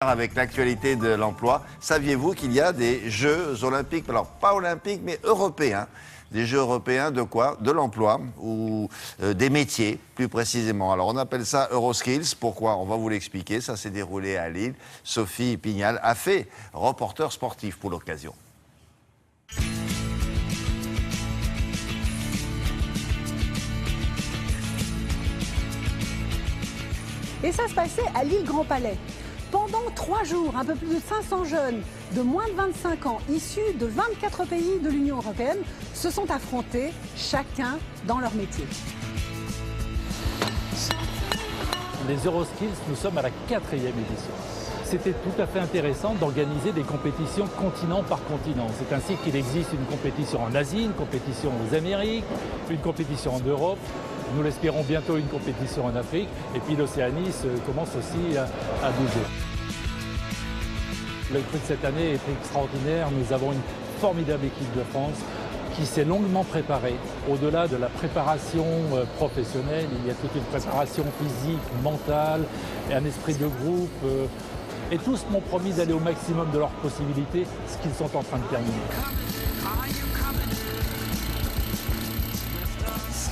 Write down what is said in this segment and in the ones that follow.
Avec l'actualité de l'emploi, saviez-vous qu'il y a des Jeux olympiques, alors pas olympiques mais européens, des Jeux européens de quoi? De l'emploi ou des métiers plus précisément. Alors on appelle ça Euroskills, pourquoi? On va vous l'expliquer, ça s'est déroulé à Lille. Sophie Pignal a fait reporter sportif pour l'occasion. Et ça se passait à l'île Grand Palais. Pendant 3 jours, un peu plus de 500 jeunes de moins de 25 ans, issus de 24 pays de l'Union européenne, se sont affrontés, chacun dans leur métier. Les Euroskills, nous sommes à la 4e édition. C'était tout à fait intéressant d'organiser des compétitions continent par continent. C'est ainsi qu'il existe une compétition en Asie, une compétition aux Amériques, une compétition en Europe. Nous l'espérons bientôt une compétition en Afrique. Et puis l'Océanie commence aussi à bouger. Le prix de cette année est extraordinaire. Nous avons une formidable équipe de France qui s'est longuement préparée. Au-delà de la préparation professionnelle, il y a toute une préparation physique, mentale, et un esprit de groupe. Et tous m'ont promis d'aller au maximum de leurs possibilités, ce qu'ils sont en train de terminer.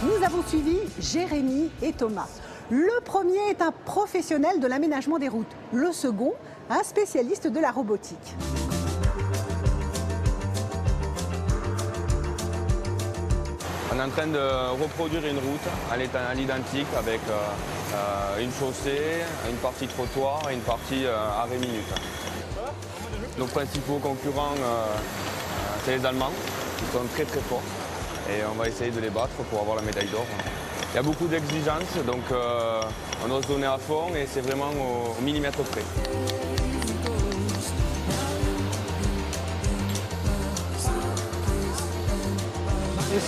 Nous avons suivi Jérémy et Thomas. Le premier est un professionnel de l'aménagement des routes. Le second, un spécialiste de la robotique. On est en train de reproduire une route à l'identique avec une chaussée, une partie trottoir et une partie arrêt minute. Nos principaux concurrents, c'est les Allemands, qui sont très très forts. Et on va essayer de les battre pour avoir la médaille d'or. Il y a beaucoup d'exigences, donc on doit se donner à fond et c'est vraiment au millimètre près.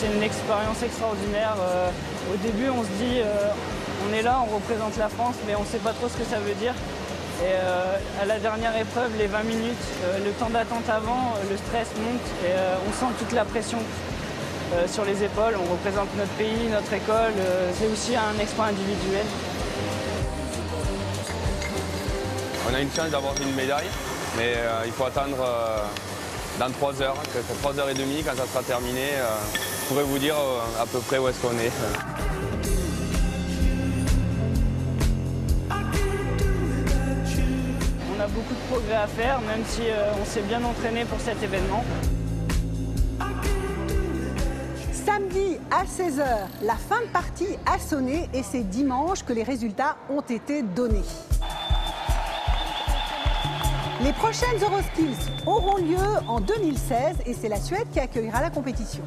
C'est une expérience extraordinaire. Au début, on se dit, on est là, on représente la France, mais on ne sait pas trop ce que ça veut dire. Et à la dernière épreuve, les 20 minutes, le temps d'attente avant, le stress monte et on sent toute la pression sur les épaules. On représente notre pays, notre école. C'est aussi un exploit individuel. On a une chance d'avoir une médaille, mais il faut attendre dans 3 heures, 3 heures et demie, quand ça sera terminé. Je pourrais vous dire à peu près où est-ce qu'on est. On a beaucoup de progrès à faire, même si on s'est bien entraîné pour cet événement. Samedi à 16h, la fin de partie a sonné et c'est dimanche que les résultats ont été donnés. Les prochaines Euroskills auront lieu en 2016 et c'est la Suède qui accueillera la compétition.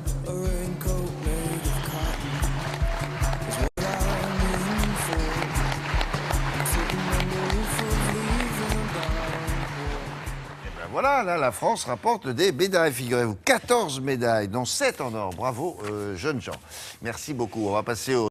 Voilà, là, la France rapporte des médailles, figurez-vous. 14 médailles, dont 7 en or. Bravo, jeunes gens. Merci beaucoup. On va passer au